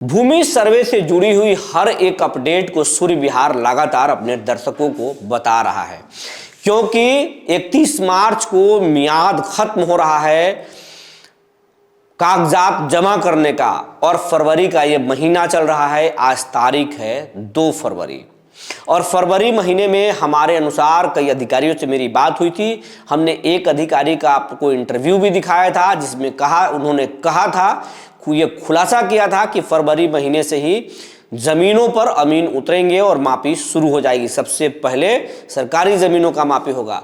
भूमि सर्वे से जुड़ी हुई हर एक अपडेट को सूर्य विहार लगातार अपने दर्शकों को बता रहा है, क्योंकि 31 मार्च को मियाद खत्म हो रहा है कागजात जमा करने का और फरवरी का ये महीना चल रहा है। आज तारीख है 2 फरवरी और फरवरी महीने में हमारे अनुसार कई अधिकारियों से मेरी बात हुई थी। हमने एक अधिकारी का आपको इंटरव्यू भी दिखाया था, जिसमें उन्होंने कहा था, ये खुलासा किया था कि फरवरी महीने से ही जमीनों पर अमीन उतरेंगे और मापी शुरू हो जाएगी। सबसे पहले सरकारी जमीनों का मापी होगा।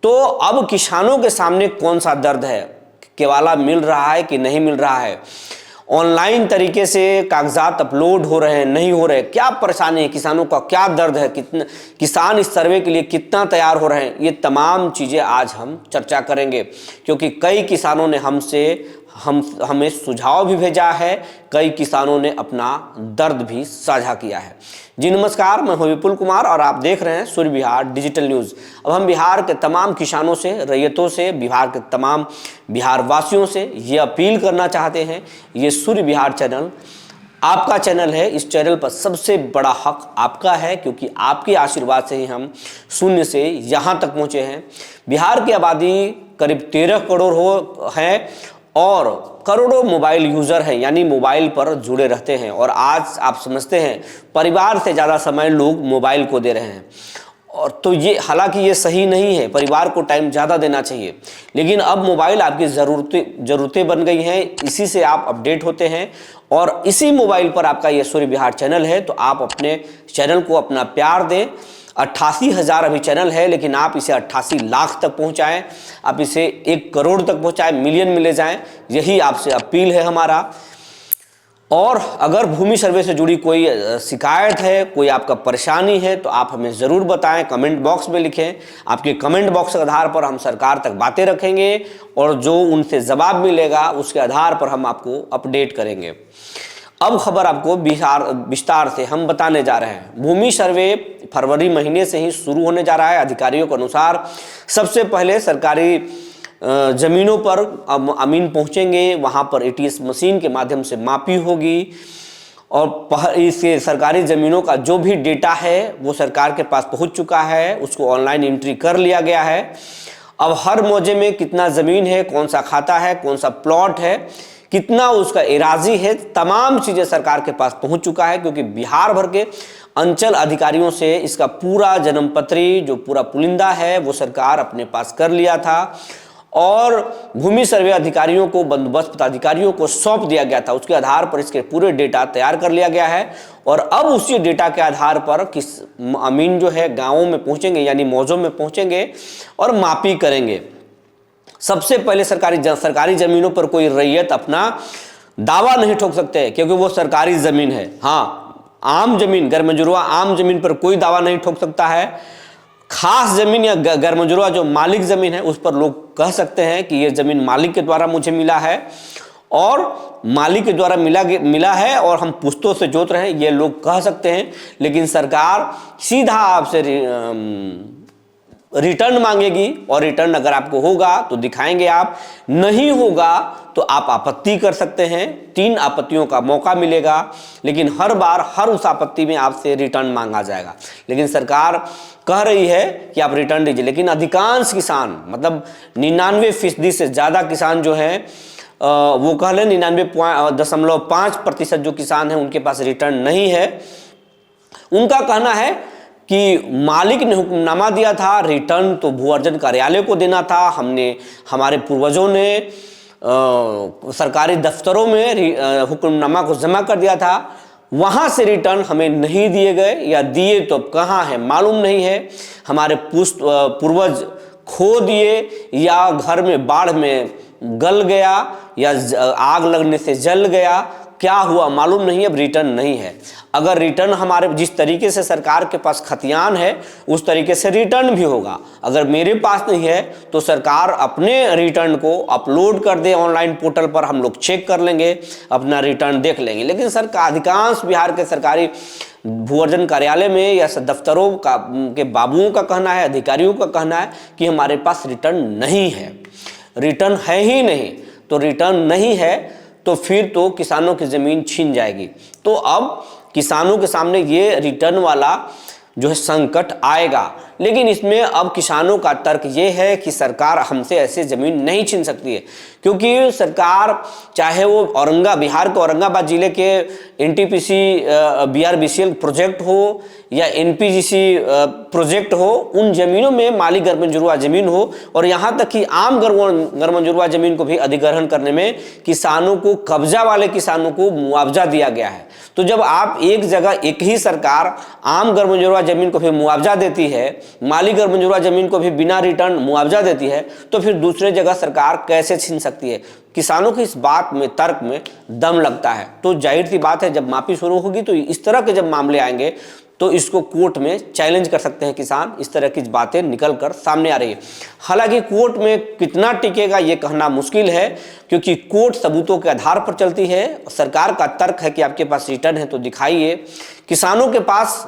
तो अब किसानों के सामने कौन सा दर्द है, केवाला मिल रहा है कि नहीं मिल रहा है, ऑनलाइन तरीके से कागजात अपलोड हो रहे हैं नहीं हो रहे, क्या परेशानी है, किसानों का क्या दर्द है, कितना किसान इस सर्वे के लिए कितना तैयार हो रहे हैं, ये तमाम चीज़ें आज हम चर्चा करेंगे। क्योंकि कई किसानों ने हमें सुझाव भी भेजा है, कई किसानों ने अपना दर्द भी साझा किया है। जी नमस्कार, मैं हूं विपुल कुमार और आप देख रहे हैं सूर्य विहार डिजिटल न्यूज़। अब हम बिहार के तमाम किसानों से, रैयतों से, बिहार के तमाम बिहार वासियों से ये अपील करना चाहते हैं, ये सूर्य विहार चैनल आपका चैनल है। इस चैनल पर सबसे बड़ा हक आपका है, क्योंकि आपके आशीर्वाद से ही हम शून्य से यहाँ तक पहुँचे हैं। बिहार की आबादी करीब 13 करोड़ है और करोड़ों मोबाइल यूज़र हैं, यानी मोबाइल पर जुड़े रहते हैं। और आज आप समझते हैं परिवार से ज़्यादा समय लोग मोबाइल को दे रहे हैं, और तो ये हालांकि ये सही नहीं है, परिवार को टाइम ज़्यादा देना चाहिए। लेकिन अब मोबाइल आपकी ज़रूरतें बन गई हैं, इसी से आप अपडेट होते हैं और इसी मोबाइल पर आपका ये सूर्य विहार चैनल है। तो आप अपने चैनल को अपना प्यार दें। 88,000 अभी चैनल है, लेकिन आप इसे 88 लाख तक पहुंचाएं, आप इसे 1 करोड़ तक पहुंचाएं, मिलियन में ले जाएं, यही आपसे अपील है हमारा। और अगर भूमि सर्वे से जुड़ी कोई शिकायत है, कोई आपका परेशानी है, तो आप हमें ज़रूर बताएं, कमेंट बॉक्स में लिखें। आपके कमेंट बॉक्स के आधार पर हम सरकार तक बातें रखेंगे और जो उनसे जवाब मिलेगा उसके आधार पर हम आपको अपडेट करेंगे। अब खबर आपको विस्तार से हम बताने जा रहे हैं। भूमि सर्वे फरवरी महीने से ही शुरू होने जा रहा है। अधिकारियों के अनुसार सबसे पहले सरकारी ज़मीनों पर अमीन पहुंचेंगे, वहां पर एटीएस मशीन के माध्यम से मापी होगी और इससे सरकारी ज़मीनों का जो भी डेटा है वो सरकार के पास पहुंच चुका है, उसको ऑनलाइन एंट्री कर लिया गया है। अब हर मौजे में कितना ज़मीन है, कौन सा खाता है, कौन सा प्लॉट है, कितना उसका एराजी है, तमाम चीज़ें सरकार के पास पहुंच चुका है। क्योंकि बिहार भर के अंचल अधिकारियों से इसका पूरा जन्मपत्री, जो पूरा पुलिंदा है, वो सरकार अपने पास कर लिया था और भूमि सर्वे अधिकारियों को, बंदोबस्त अधिकारियों को सौंप दिया गया था। उसके आधार पर इसके पूरे डेटा तैयार कर लिया गया है और अब उसी डेटा के आधार पर किस अमीन जो है गाँवों में पहुँचेंगे, यानी मौजों में पहुँचेंगे और मापी करेंगे। सबसे पहले सरकारी ज़मीनों पर कोई रैयत अपना दावा नहीं ठोक सकते, क्योंकि वो सरकारी ज़मीन है। हाँ, आम ज़मीन, गैरमजुरवा आम ज़मीन पर कोई दावा नहीं ठोक सकता है। खास ज़मीन या गैरमजुरवा जो मालिक ज़मीन है, उस पर लोग कह सकते हैं कि ये ज़मीन मालिक के द्वारा मुझे मिला है और मालिक के द्वारा मिला है और हम पुश्तों से जोत रहे हैं, ये लोग कह सकते हैं। लेकिन सरकार सीधा आपसे रिटर्न मांगेगी और रिटर्न अगर आपको होगा तो दिखाएंगे आप, नहीं होगा तो आप आपत्ति कर सकते हैं। 3 आपत्तियों का मौका मिलेगा, लेकिन हर बार हर उस आपत्ति में आपसे रिटर्न मांगा जाएगा। लेकिन सरकार कह रही है कि आप रिटर्न दीजिए, लेकिन अधिकांश किसान, मतलब 99% से ज़्यादा किसान जो हैं, वो कह लें 99.5% जो किसान हैं उनके पास रिटर्न नहीं है। उनका कहना है कि मालिक ने हुक्मनामा दिया था, रिटर्न तो भू अर्जन कार्यालय को देना था। हमारे पूर्वजों ने सरकारी दफ्तरों में हुक्मनामा को जमा कर दिया था, वहाँ से रिटर्न हमें नहीं दिए गए, या दिए तो कहाँ है मालूम नहीं है। हमारे पूर्वज खो दिए या घर में बाढ़ में गल गया या आग लगने से जल गया, क्या हुआ मालूम नहीं, अब रिटर्न नहीं है। अगर रिटर्न हमारे जिस तरीके से सरकार के पास खतियान है उस तरीके से रिटर्न भी होगा। अगर मेरे पास नहीं है तो सरकार अपने रिटर्न को अपलोड कर दे ऑनलाइन पोर्टल पर, हम लोग चेक कर लेंगे, अपना रिटर्न देख लेंगे। लेकिन सरकार, अधिकांश बिहार के सरकारी भू अर्जन कार्यालय में या दफ्तरों के बाबुओं का कहना है, अधिकारियों का कहना है कि हमारे पास रिटर्न नहीं है, रिटर्न है ही नहीं। तो रिटर्न नहीं है तो फिर तो किसानों की ज़मीन छीन जाएगी। तो अब किसानों के सामने ये रिटर्न वाला जो है संकट आएगा। लेकिन इसमें अब किसानों का तर्क ये है कि सरकार हमसे ऐसे ज़मीन नहीं छीन सकती है, क्योंकि सरकार चाहे वो बिहार के औरंगाबाद जिले के एनटीपीसी बीआरबीसीएल प्रोजेक्ट हो या एनपीजीसी प्रोजेक्ट हो, उन ज़मीनों में माली गरमंजूरवा ज़मीन हो, और यहाँ तक कि आम गरमंजूरवा ज़मीन को भी अधिग्रहण करने में किसानों को, कब्जा वाले किसानों को मुआवजा दिया गया है। तो जब आप एक जगह एक ही सरकार आम गरमंजूरवा ज़मीन को भी मुआवजा देती है, माली गरमंजूरवा ज़मीन को भी बिना रिटर्न मुआवजा देती है, तो फिर दूसरे जगह सरकार कैसे छीन सकती है? किसानों की इस बात में, तर्क में दम लगता है। तो जाहिर सी बात है, जब मापी शुरू होगी तो इस तरह के जब मामले आएंगे तो इसको कोर्ट में चैलेंज कर सकते हैं किसान। इस तरह की बातें निकल कर सामने आ रही है। हालांकि कोर्ट में कितना टिकेगा ये कहना मुश्किल है, क्योंकि कोर्ट सबूतों के आधार पर चलती है। सरकार का तर्क है कि आपके पास रिटर्न है तो दिखाइए, किसानों के पास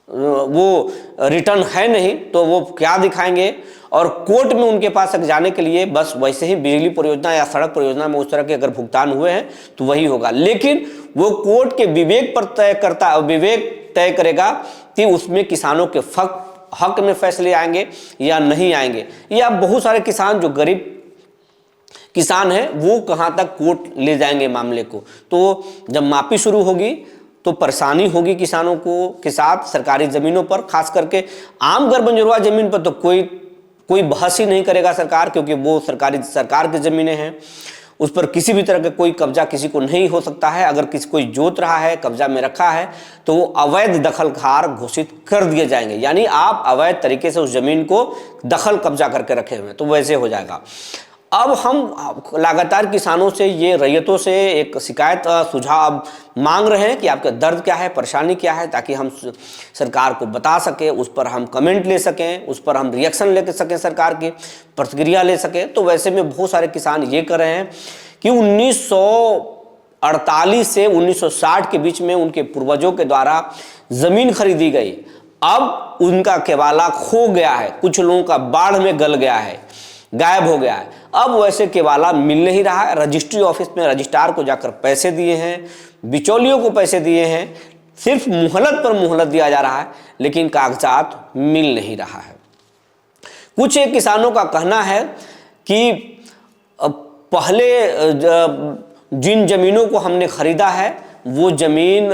वो रिटर्न है नहीं तो वो क्या दिखाएंगे, और कोर्ट में उनके पास जाने के लिए बस वैसे ही बिजली परियोजना या सड़क परियोजना में उस तरह के अगर भुगतान हुए हैं तो वही होगा। लेकिन वो कोर्ट के विवेक पर विवेक तय करेगा कि उसमें किसानों के हक में फैसले आएंगे या नहीं आएंगे, या बहुत सारे किसान जो गरीब किसान हैं वो कहाँ तक कोर्ट ले जाएंगे मामले को। तो जब मापी शुरू होगी तो परेशानी होगी किसानों को के साथ सरकारी ज़मीनों पर, खास करके आम गरमंजूरवा ज़मीन पर तो कोई बहस ही नहीं करेगा सरकार, क्योंकि वो सरकार की ज़मीनें हैं, उस पर किसी भी तरह का कोई कब्जा किसी को नहीं हो सकता है। अगर कोई जोत रहा है, कब्जा में रखा है, तो वो अवैध दखलकार घोषित कर दिए जाएंगे, यानी आप अवैध तरीके से उस ज़मीन को दखल कब्जा करके रखे हुए हैं, तो वैसे हो जाएगा। अब हम लगातार किसानों से, ये रैयतों से एक शिकायत सुझाव मांग रहे हैं कि आपका दर्द क्या है, परेशानी क्या है, ताकि हम सरकार को बता सकें, उस पर हम कमेंट ले सकें, उस पर हम रिएक्शन ले सकें, सरकार की प्रतिक्रिया ले सकें। तो वैसे में बहुत सारे किसान ये कर रहे हैं कि 1948 से 1960 के बीच में उनके पूर्वजों के द्वारा ज़मीन खरीदी गई, अब उनका केवाला खो गया है, कुछ लोगों का बाढ़ में गल गया है, गायब हो गया है। अब वैसे केवाला मिल नहीं रहा है। रजिस्ट्री ऑफिस में रजिस्ट्रार को जाकर पैसे दिए हैं, बिचौलियों को पैसे दिए हैं, सिर्फ मुहलत पर मुहलत दिया जा रहा है, लेकिन कागजात मिल नहीं रहा है। कुछ एक किसानों का कहना है कि पहले जिन जमीनों को हमने खरीदा है वो ज़मीन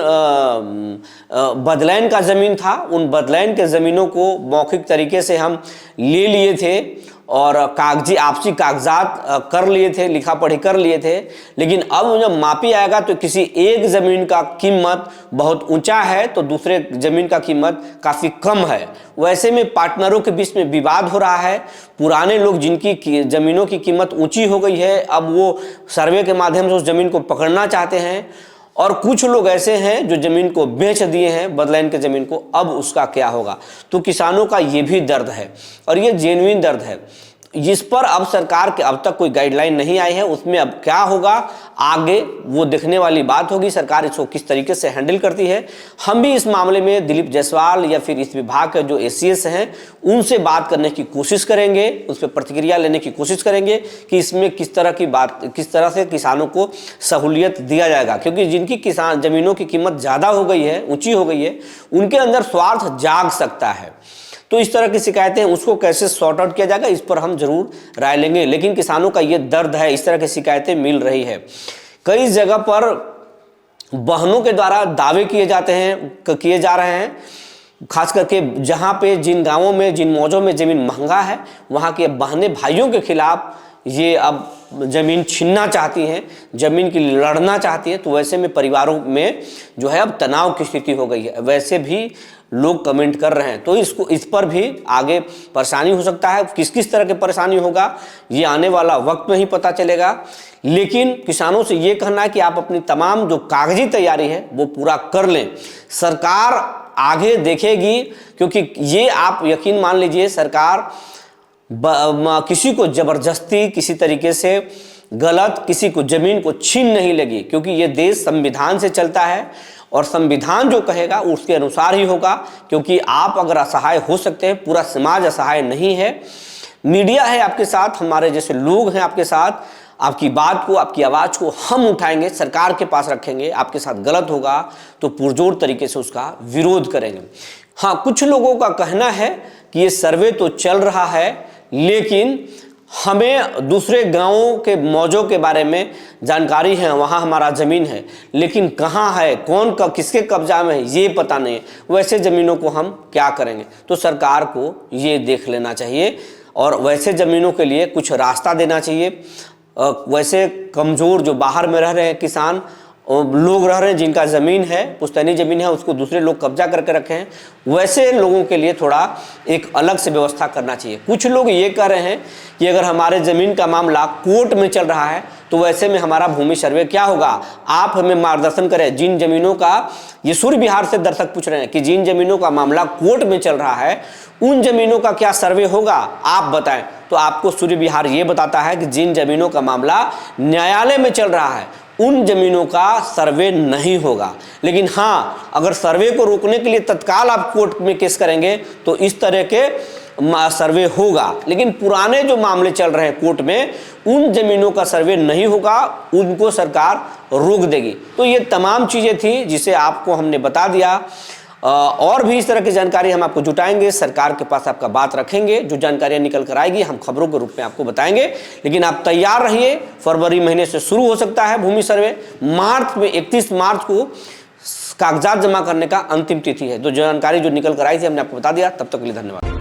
बदलैन का ज़मीन था, उन बदलैन के ज़मीनों को मौखिक तरीके से हम ले लिए थे और आपसी कागजात कर लिए थे, लिखा पढ़ी कर लिए थे। लेकिन अब जब मापी आएगा तो किसी एक ज़मीन का कीमत बहुत ऊंचा है तो दूसरे ज़मीन का कीमत काफ़ी कम है। वैसे में पार्टनरों के बीच में विवाद हो रहा है। पुराने लोग जिनकी ज़मीनों की कीमत ऊंची हो गई है, अब वो सर्वे के माध्यम से उस ज़मीन को पकड़ना चाहते हैं, और कुछ लोग ऐसे हैं जो ज़मीन को बेच दिए हैं, बदलैन के ज़मीन को। अब उसका क्या होगा? तो किसानों का ये भी दर्द है, और ये जेन्युइन दर्द है, जिस पर अब सरकार के अब तक कोई गाइडलाइन नहीं आई है। उसमें अब क्या होगा आगे वो देखने वाली बात होगी, सरकार इसको किस तरीके से हैंडल करती है। हम भी इस मामले में दिलीप जायसवाल या फिर इस विभाग के जो एसीएस हैं उनसे बात करने की कोशिश करेंगे, उस पर प्रतिक्रिया लेने की कोशिश करेंगे कि इसमें किस तरह से किसानों को सहूलियत दिया जाएगा। क्योंकि जिनकी किसान ज़मीनों की कीमत ज़्यादा हो गई है, ऊँची हो गई है, उनके अंदर स्वार्थ जाग सकता है। तो इस तरह की शिकायतें उसको कैसे सॉर्ट आउट किया जाएगा, इस पर हम जरूर राय लेंगे। लेकिन किसानों का ये दर्द है, इस तरह की शिकायतें मिल रही है। कई जगह पर बहनों के द्वारा दावे किए जा रहे हैं, खास करके जहाँ पे जिन गांवों में, जिन मौजों में ज़मीन महंगा है, वहाँ के बहनें भाइयों के खिलाफ ये अब ज़मीन छीनना चाहती हैं, ज़मीन की लड़ना चाहती हैं। तो वैसे में परिवारों में जो है अब तनाव की स्थिति हो गई है, वैसे भी लोग कमेंट कर रहे हैं। तो इस पर भी आगे परेशानी हो सकता है। किस तरह की परेशानी होगा ये आने वाला वक्त में ही पता चलेगा। लेकिन किसानों से ये कहना है कि आप अपनी तमाम जो कागजी तैयारी है वो पूरा कर लें, सरकार आगे देखेगी। क्योंकि ये आप यकीन मान लीजिए, सरकार किसी को ज़बरदस्ती किसी तरीके से गलत किसी को ज़मीन को छीन नहीं लेगी, क्योंकि ये देश संविधान से चलता है और संविधान जो कहेगा उसके अनुसार ही होगा। क्योंकि आप अगर असहाय हो सकते हैं, पूरा समाज असहाय नहीं है। मीडिया है आपके साथ, हमारे जैसे लोग हैं आपके साथ, आपकी बात को, आपकी आवाज़ को हम उठाएंगे, सरकार के पास रखेंगे। आपके साथ गलत होगा तो पुरजोर तरीके से उसका विरोध करेंगे। हाँ, कुछ लोगों का कहना है कि ये सर्वे तो चल रहा है, लेकिन हमें दूसरे गांवों के मौजों के बारे में जानकारी है, वहाँ हमारा ज़मीन है, लेकिन कहाँ है, कौन का किसके कब्जा में है, ये पता नहीं है। वैसे ज़मीनों को हम क्या करेंगे? तो सरकार को ये देख लेना चाहिए और वैसे ज़मीनों के लिए कुछ रास्ता देना चाहिए। वैसे कमज़ोर जो बाहर में रह रहे हैं किसान लोग रह रहे हैं, जिनका ज़मीन है, पुश्तैनी ज़मीन है, उसको दूसरे लोग कब्जा करके रखे हैं, वैसे लोगों के लिए थोड़ा एक अलग से व्यवस्था करना चाहिए। कुछ लोग ये कह रहे हैं कि अगर हमारे ज़मीन का मामला कोर्ट में चल रहा है तो वैसे में हमारा भूमि सर्वे क्या होगा? आप हमें मार्गदर्शन करें। जिन ज़मीनों का, ये सूर्य बिहार से दर्शक पूछ रहे हैं कि जिन ज़मीनों का मामला कोर्ट में चल रहा है उन ज़मीनों का क्या सर्वे होगा, आप बताएं। तो आपको सूर्य बिहार ये बताता है कि जिन ज़मीनों का मामला न्यायालय में चल रहा है उन ज़मीनों का सर्वे नहीं होगा। लेकिन हाँ, अगर सर्वे को रोकने के लिए तत्काल आप कोर्ट में केस करेंगे तो इस तरह के सर्वे होगा। लेकिन पुराने जो मामले चल रहे हैं कोर्ट में, उन ज़मीनों का सर्वे नहीं होगा, उनको सरकार रोक देगी। तो ये तमाम चीज़ें थी जिसे आपको हमने बता दिया। और भी इस तरह की जानकारी हम आपको जुटाएंगे, सरकार के पास आपका बात रखेंगे। जो जानकारियां निकल कर आएगी हम खबरों के रूप में आपको बताएंगे। लेकिन आप तैयार रहिए, फरवरी महीने से शुरू हो सकता है भूमि सर्वे। मार्च में 31 मार्च को कागजात जमा करने का अंतिम तिथि है। तो जानकारी जो निकल कर आई थी हमने आपको बता दिया। तब तक के लिए धन्यवाद।